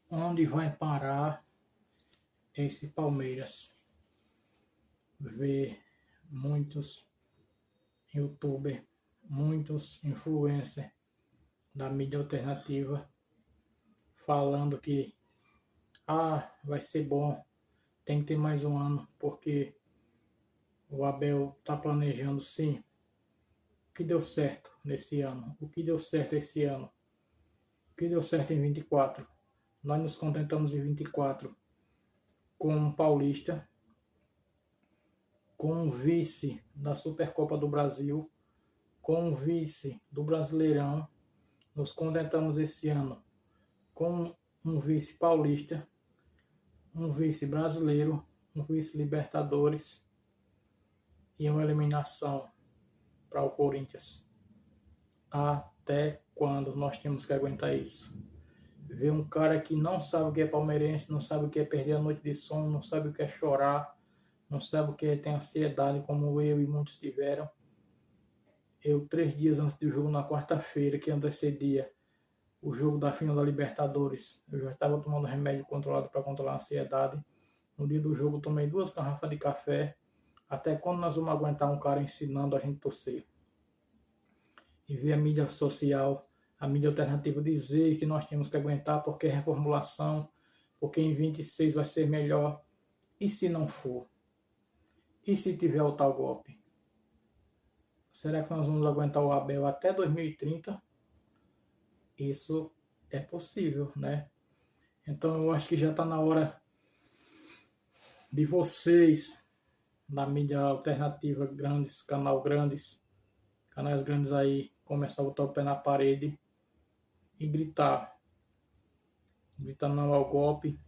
Onde vai parar esse Palmeiras? Ver muitos youtubers, muitos influencers da mídia alternativa falando que vai ser bom, tem que ter mais um ano, porque o Abel está planejando sim. O que deu certo nesse ano? O que deu certo esse ano? O que deu certo em 24? Nós nos contentamos em 24 com o Paulista, com o vice da Supercopa do Brasil, com o vice do Brasileirão. Nos contentamos esse ano com um vice paulista, um vice brasileiro, um vice Libertadores e uma eliminação para o Corinthians. Até quando nós temos que aguentar isso? Ver um cara que não sabe o que é palmeirense, não sabe o que é perder a noite de sono, não sabe o que é chorar, não sabe o que é ter ansiedade como eu e muitos tiveram. Eu, 3 dias antes do jogo, na quarta-feira, que antecedia o jogo da final da Libertadores, eu já estava tomando remédio controlado para controlar a ansiedade. No dia do jogo, tomei 2 garrafas de café. Até quando nós vamos aguentar um cara ensinando a gente torcer? E ver a mídia social, a mídia alternativa dizer que nós temos que aguentar porque é reformulação, porque em 26 vai ser melhor. E se não for? E se tiver o tal golpe? Será que nós vamos aguentar o Abel até 2030? Isso é possível, né? Então eu acho que já está na hora de vocês, na mídia alternativa, canais grandes aí, começar a botar o pé na parede e gritar. Gritar não ao golpe,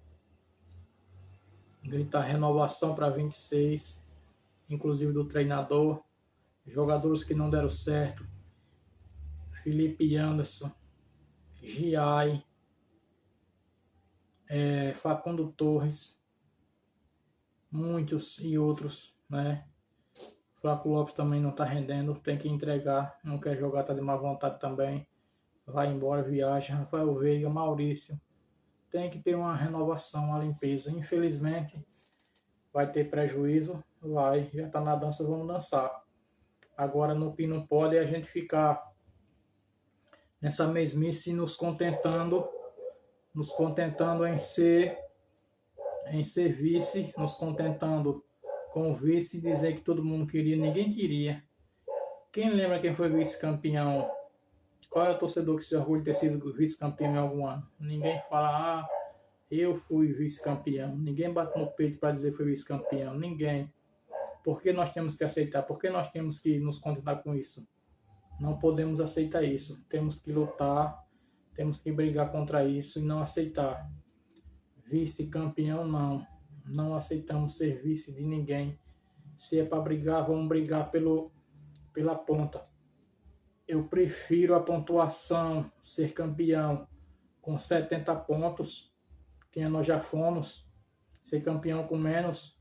gritar renovação para 26, inclusive do treinador, jogadores que não deram certo, Felipe Anderson, Giai, Facundo Torres, muitos e outros, né? Flaco Lopes também não está rendendo, tem que entregar, não quer jogar, tá de má vontade também, vai embora, viaja. Rafael Veiga, Maurício, tem que ter uma renovação, uma limpeza. Infelizmente, vai ter prejuízo, já está na dança, vamos dançar. Agora, no que não pode é a gente ficar nessa mesmice, nos contentando em ser vice, nos contentando com o vice, dizer que todo mundo queria, ninguém queria. Quem lembra quem foi vice-campeão? Qual é o torcedor que se orgulha de ter sido vice-campeão em algum ano? Ninguém fala, eu fui vice-campeão. Ninguém bate no peito para dizer que foi vice-campeão. Ninguém. Por que nós temos que aceitar? Por que nós temos que nos contentar com isso? Não podemos aceitar isso. Temos que lutar, temos que brigar contra isso e não aceitar. Vice-campeão, não. Não aceitamos ser vice de ninguém. Se é para brigar, vamos brigar pela ponta. Eu prefiro a pontuação, ser campeão com 70 pontos, que nós já fomos, ser campeão com menos,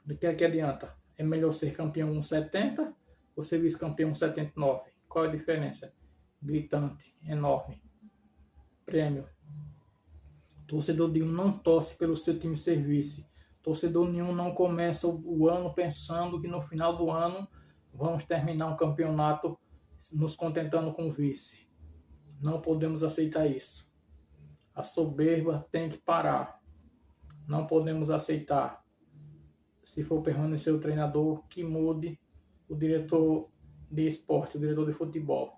do que adianta? É melhor ser campeão com 70 ou ser vice-campeão com 79? Qual é a diferença? Gritante, enorme. Prêmio. Torcedor nenhum não torce pelo seu time ser vice. Torcedor nenhum não começa o ano pensando que no final do ano vamos terminar um campeonato nos contentando com o vice. Não podemos aceitar isso. A soberba tem que parar. Não podemos aceitar. Se for permanecer o treinador, que mude o diretor de esporte, o diretor de futebol.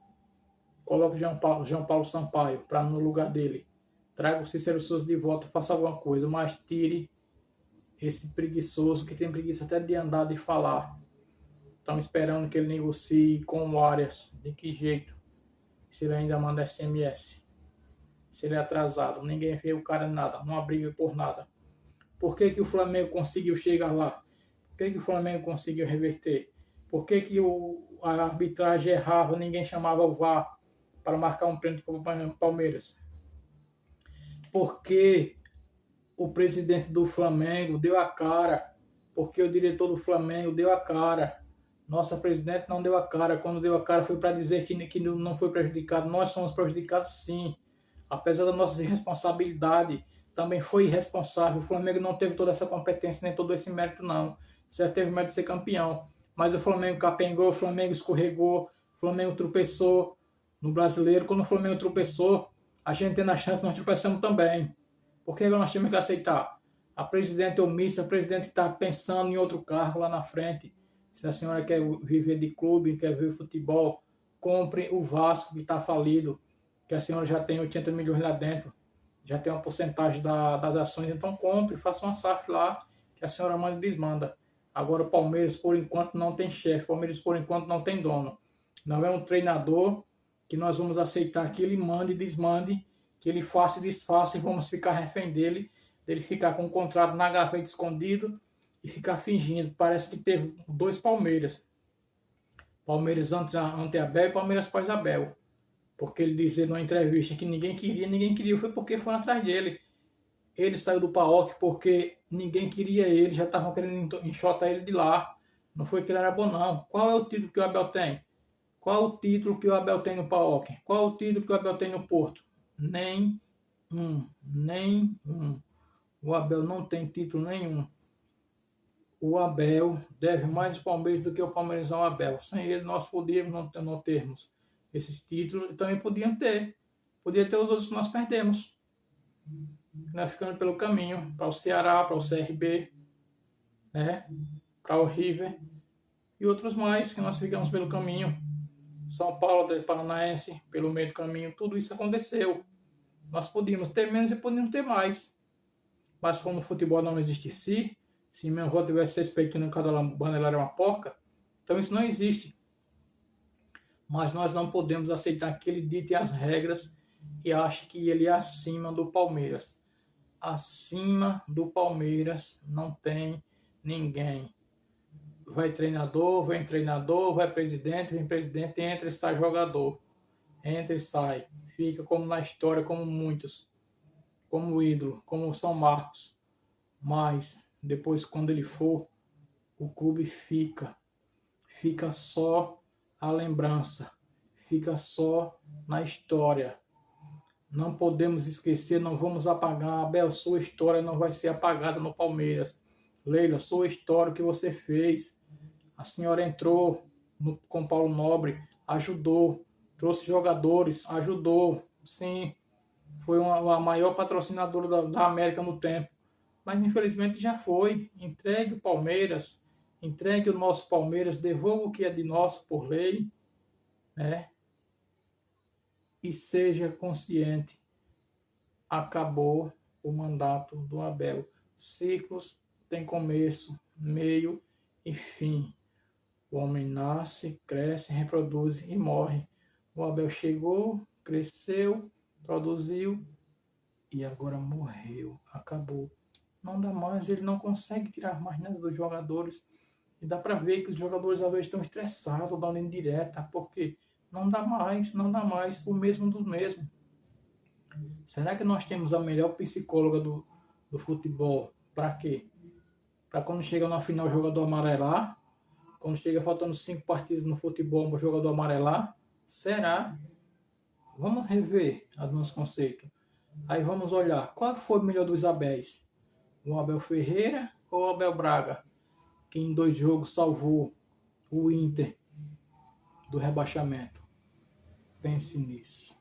Coloque o João Paulo Sampaio para no lugar dele. Traga o Cícero Souza de volta, faça alguma coisa, mas tire esse preguiçoso que tem preguiça até de andar, de falar. Estão esperando que ele negocie com o Arias. De que jeito? Se ele ainda manda SMS. Se ele é atrasado. Ninguém vê o cara nada. Não briga por nada. Por que o Flamengo conseguiu chegar lá? Por que o Flamengo conseguiu reverter? Por que a arbitragem errava? Ninguém chamava o VAR para marcar um pênalti para o Palmeiras. Por que o presidente do Flamengo deu a cara? Porque o diretor do Flamengo deu a cara? Nossa presidente não deu a cara. Quando deu a cara foi para dizer que não foi prejudicado. Nós somos prejudicados sim. Apesar da nossa irresponsabilidade, também foi irresponsável. O Flamengo não teve toda essa competência, nem todo esse mérito, não. Você teve mérito de ser campeão. Mas o Flamengo capengou, o Flamengo escorregou, o Flamengo tropeçou no Brasileiro. Quando o Flamengo tropeçou, a gente tendo a chance, nós tropeçamos também. Por que nós temos que aceitar? A presidente omissa, a presidente está pensando em outro carro lá na frente. Se a senhora quer viver de clube, quer ver futebol, compre o Vasco, que está falido, que a senhora já tem 80 milhões lá dentro, já tem uma porcentagem das ações, então compre, faça uma SAF lá, que a senhora manda e desmanda. Agora o Palmeiras, por enquanto, não tem chefe, o Palmeiras, por enquanto, não tem dono. Não é um treinador que nós vamos aceitar que ele mande e desmande, que ele faça e desfaça e vamos ficar refém dele, ele ficar com o contrato na gaveta escondido e ficar fingindo. Parece que teve 2 Palmeiras. Palmeiras ante Abel e Palmeiras pós Abel. Porque ele dizia numa entrevista que ninguém queria, foi porque foram atrás dele. Ele saiu do PAOK porque ninguém queria ele, já estavam querendo enxotar ele de lá. Não foi que ele era bom, não. Qual é o título que o Abel tem? Qual é o título que o Abel tem no PAOK? Qual é o título que o Abel tem no Porto? Nem um. O Abel não tem título nenhum. O Abel deve mais o Palmeiras do que o Palmeiras ao Abel. Sem ele, nós podíamos não termos esses títulos. Também podiam ter. Podia ter os outros que nós perdemos. Nós ficando pelo caminho para o Ceará, para o CRB, né? Para o River e outros mais que nós ficamos pelo caminho. São Paulo, Paranaense, pelo meio do caminho. Tudo isso aconteceu. Nós podíamos ter menos e podíamos ter mais. Mas como o futebol não existe se meu avô tivesse respeitando cada bandeira era uma porca, então isso não existe. Mas nós não podemos aceitar que ele dite as regras e ache que ele é acima do Palmeiras. Acima do Palmeiras não tem ninguém. Vai treinador, vem treinador, vai presidente, vem presidente, entra e sai jogador. Entra e sai. Fica como na história, como muitos. Como o ídolo, como o São Marcos. Mas depois, quando ele for, o clube fica só a lembrança, fica só na história. Não podemos esquecer, não vamos apagar. Abel, sua história não vai ser apagada no Palmeiras. Leila, sua história, o que você fez. A senhora entrou com Paulo Nobre, ajudou, trouxe jogadores, ajudou, sim. Foi a maior patrocinadora da América no tempo. Mas infelizmente já foi. Entregue o Palmeiras, entregue o nosso Palmeiras, devolva o que é de nosso por lei, né? E seja consciente. Acabou o mandato do Abel. Ciclos têm começo, meio e fim. O homem nasce, cresce, reproduz e morre. O Abel chegou, cresceu, produziu e agora morreu. Acabou. Não dá mais, ele não consegue tirar mais nada dos jogadores. E dá para ver que os jogadores às vezes estão estressados, dando indireta, porque não dá mais, o mesmo do mesmo. Será que nós temos a melhor psicóloga do futebol? Para quê? Para quando chega na final o jogador amarelar? Quando chega faltando 5 partidas no futebol, o jogador amarelar? Será? Vamos rever os nossos conceitos. Aí vamos olhar, qual foi o melhor dos Abéis? O Abel Ferreira ou o Abel Braga? Que em 2 jogos salvou o Inter do rebaixamento. Pense nisso.